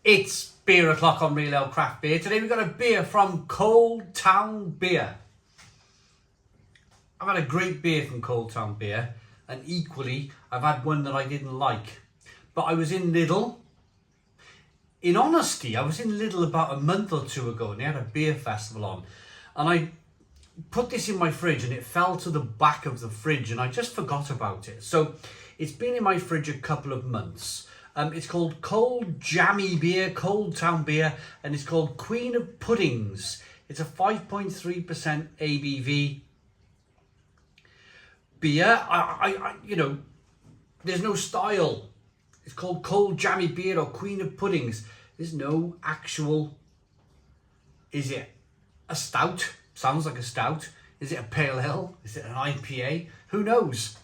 It's beer o'clock on Real Ale Craft Beer. Today we've got a beer from Cold Town Beer. I've had a great beer from Cold Town Beer, and equally I've had one that I didn't like. But I was in Lidl. In honesty, I was in Lidl about a month or two ago and they had a beer festival on. And I put this in my fridge and it fell to the back of the fridge and I just forgot about it. So it's been in my fridge a couple of months. It's called Cold Jammy Beer, Cold Town Beer, and it's called Queen of Puddings. It's a 5.3% ABV beer. You know, there's no style. It's called Cold Jammy Beer or Queen of Puddings. There's no actual. Is it a stout? Sounds like a stout. Is it a pale ale? Is it an IPA? Who knows?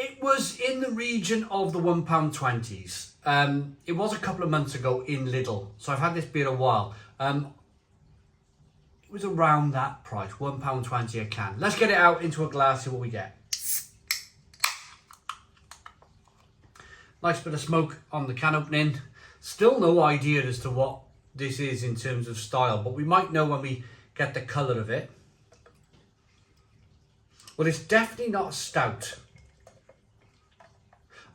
It was in the region of the £1.20s. It was a couple of months ago in Lidl, so I've had this beer a while. It was around that price, £1.20 a can. Let's get it out into a glass, see what we get. Nice bit of smoke on the can opening. Still no idea as to what this is in terms of style, but we might know when we get the colour of it. Well, it's definitely not stout.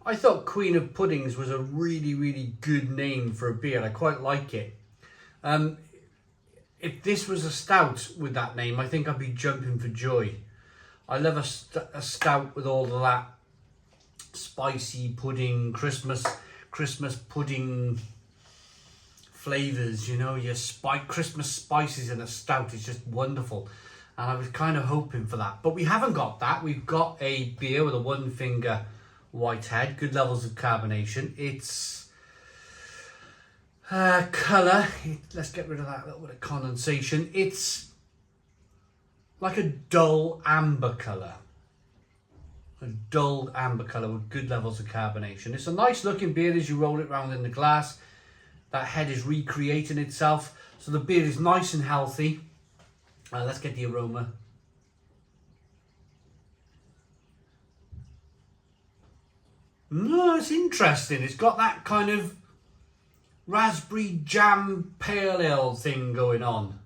I thought Queen of Puddings was a really, really good name for a beer. I quite like it. If this was a stout with that name, I think I'd be jumping for joy. I love a stout with all of that spicy pudding, Christmas pudding flavours, you know, your Christmas spices in a stout is just wonderful. And I was kind of hoping for that. But we haven't got that. We've got a beer with a one finger white head, good levels of carbonation. It's colour, let's get rid of that little bit of condensation. It's like a dull amber colour. A dull amber colour with good levels of carbonation. It's a nice looking beer as you roll it around in the glass. That head is recreating itself. So the beer is nice and healthy. Let's get the aroma. No, it's interesting. It's got that kind of raspberry jam pale ale thing going on.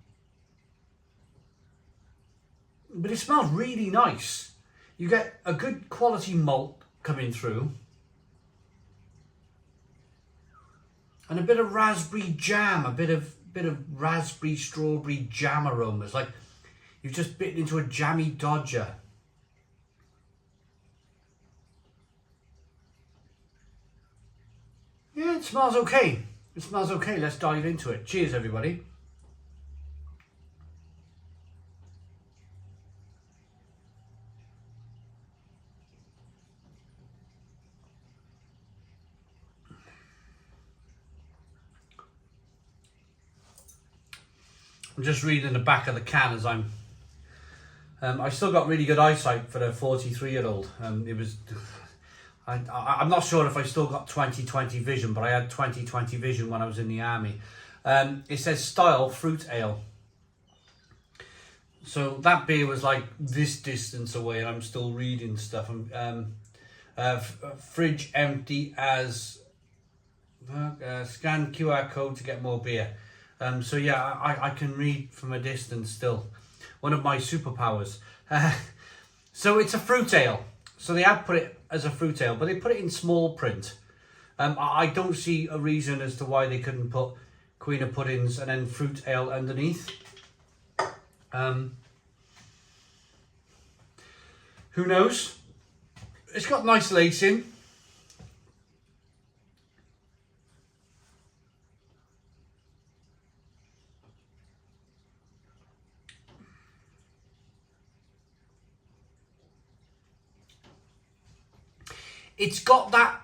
But it smells really nice. You get a good quality malt coming through. And a bit of raspberry jam, a bit of raspberry strawberry jam aromas. Like you've just bitten into a jammy dodger. Yeah, it smells okay. It smells okay. Let's dive into it. Cheers, everybody. I'm just reading the back of the can as I still got really good eyesight for a 43-year-old. I'm not sure if I still got 20/20 vision, but I had 20/20 vision when I was in the army. It says style fruit ale. So that beer was like this distance away and I'm still reading stuff. Fridge empty as scan QR code to get more beer. So yeah, I can read from a distance still. One of my superpowers. So it's a fruit ale. So they have put it as a fruit ale, but they put it in small print. I don't see a reason as to why they couldn't put Queen of Puddings and then fruit ale underneath. Who knows? It's got nice lacing. It's got that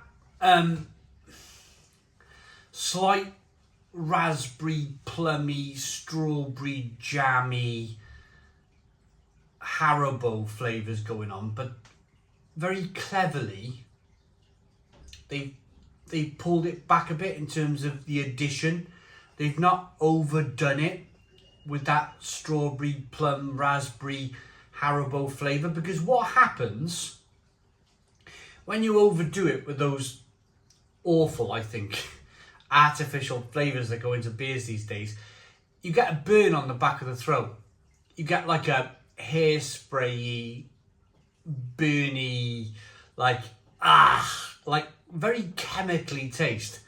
slight raspberry, plummy, strawberry, jammy, Haribo flavours going on, but very cleverly they pulled it back a bit in terms of the addition. They've not overdone it with that strawberry, plum, raspberry, Haribo flavour, because what happens when you overdo it with those awful, I think, artificial flavours that go into beers these days, you get a burn on the back of the throat. You get like a hairspray-y, burny, like very chemically taste.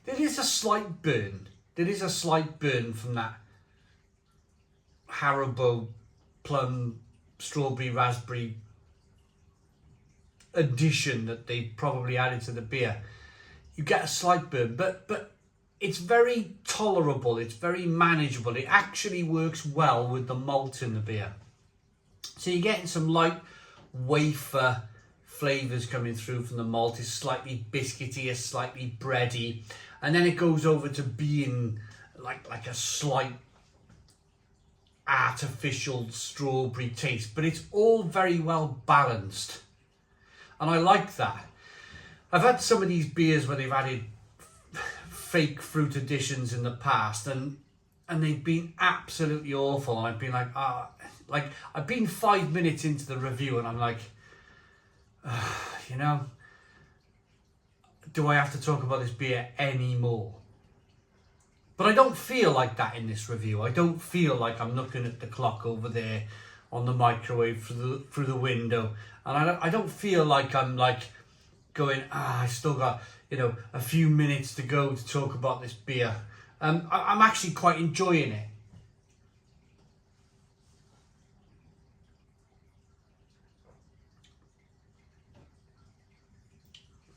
There is a slight burn. There is a slight burn from that Haribo plum, strawberry, raspberry addition that they probably added to the beer. You get a slight burn, but it's very tolerable. It's very manageable. It actually works well with the malt in the beer. So you're getting some light wafer flavours coming through from the malt. It's slightly biscuity, it's slightly bready, and then it goes over to being like a slight artificial strawberry taste, but it's all very well balanced, and I like that. I've had some of these beers where they've added fake fruit additions in the past, and they've been absolutely awful, and I've been like, I've been 5 minutes into the review and I'm like, you know, do I have to talk about this beer anymore? But I don't feel like that in this review. I don't feel like I'm looking at the clock over there on the microwave through the window, and I don't feel like I'm like going, I still got, you know, a few minutes to go to talk about this beer. I'm actually quite enjoying it.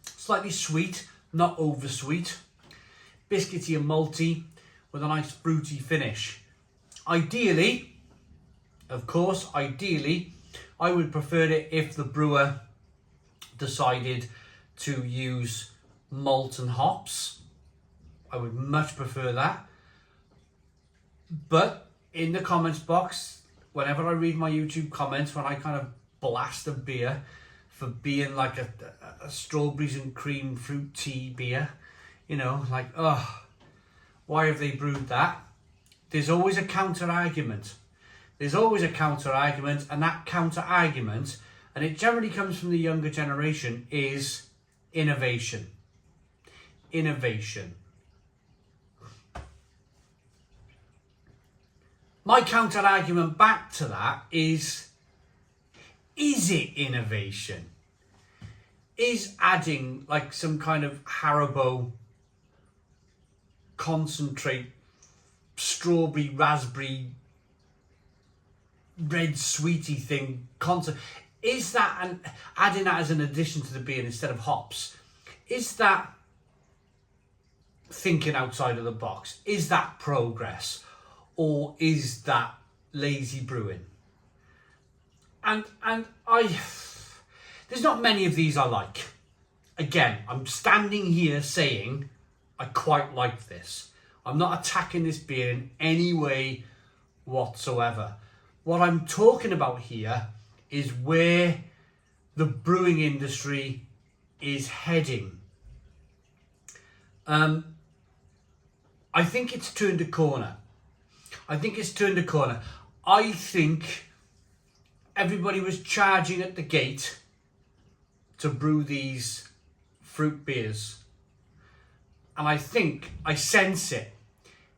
Slightly sweet, not over sweet. Biscuity and malty with a nice fruity finish. Ideally, of course, I would prefer it if the brewer decided to use malt and hops. I would much prefer that. But in the comments box, whenever I read my YouTube comments, when I kind of blast a beer for being like a strawberries and cream fruit tea beer, you know, like, oh, why have they brewed that? There's always a counter argument. There's always a counter argument, and that counter argument, and it generally comes from the younger generation, is innovation. Innovation. My counter argument back to that is it innovation? Is adding like some kind of Haribo concentrate, strawberry, raspberry, red sweetie thing, is that, and adding that as an addition to the beer instead of hops, is that thinking outside of the box? Is that progress? Or is that lazy brewing? And there's not many of these I like. Again, I'm standing here saying I quite like this. I'm not attacking this beer in any way whatsoever. What I'm talking about here is where the brewing industry is heading. I think it's turned a corner. I think everybody was charging at the gate to brew these fruit beers. And I sense it.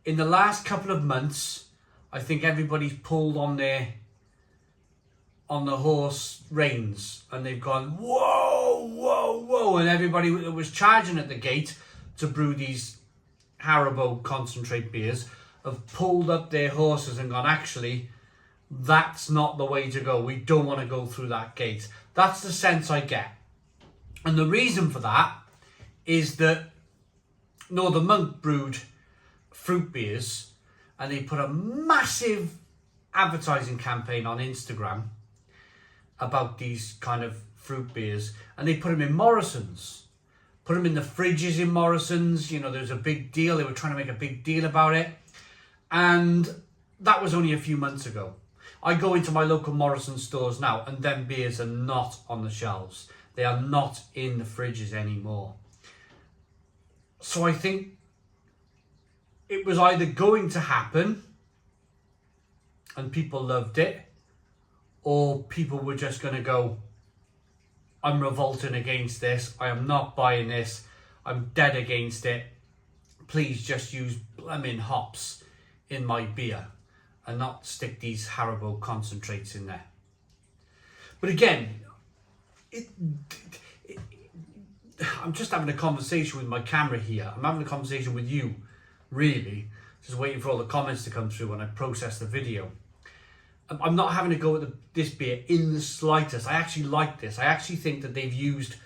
In the last couple of months, I think everybody's pulled on the horse reins, and they've gone, whoa, whoa, whoa. And everybody that was charging at the gate to brew these Haribo concentrate beers have pulled up their horses and gone, actually, that's not the way to go. We don't want to go through that gate. That's the sense I get. And the reason for that is that Northern Monk brewed fruit beers, and they put a massive advertising campaign on Instagram about these kind of fruit beers, and they put them in Morrison's, put them in the fridges in Morrison's. You know, there was a big deal. They were trying to make a big deal about it. And that was only a few months ago. I go into my local Morrison stores now, and them beers are not on the shelves. They are not in the fridges anymore. So I think it was either going to happen and people loved it, or people were just going to go, I'm revolting against this. I am not buying this. I'm dead against it. please just use blooming hops in my beer and not stick these Haribo concentrates in there. But again, I'm just having a conversation with my camera here. I'm having a conversation with you, really. Just waiting for all the comments to come through when I process the video. I'm not having a go at this beer in the slightest. I actually like this. I actually think that they've used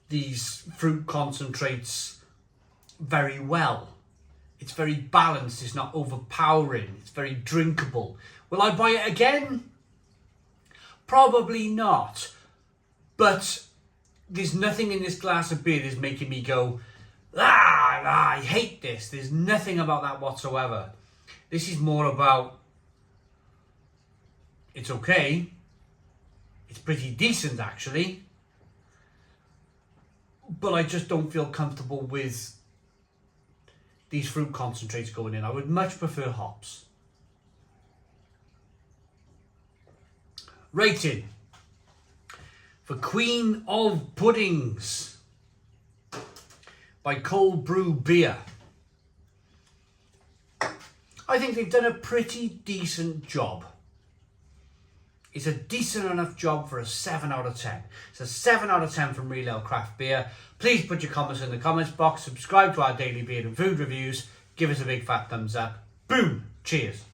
these fruit concentrates very well. It's very balanced. It's not overpowering. It's very drinkable. Will I buy it again? Probably not. But there's nothing in this glass of beer that's making me go, I hate this. There's nothing about that whatsoever. This is more about, it's okay. It's pretty decent, actually. But I just don't feel comfortable with these fruit concentrates going in. I would much prefer hops. Rating for Queen of Puddings by Cold Brew Beer. I think they've done a pretty decent job. It's a decent enough job for a 7 out of 10. It's a 7 out of 10 from Real Ale Craft Beer. Please put your comments in the comments box. Subscribe to our daily beer and food reviews. Give us a big fat thumbs up. Boom. Cheers.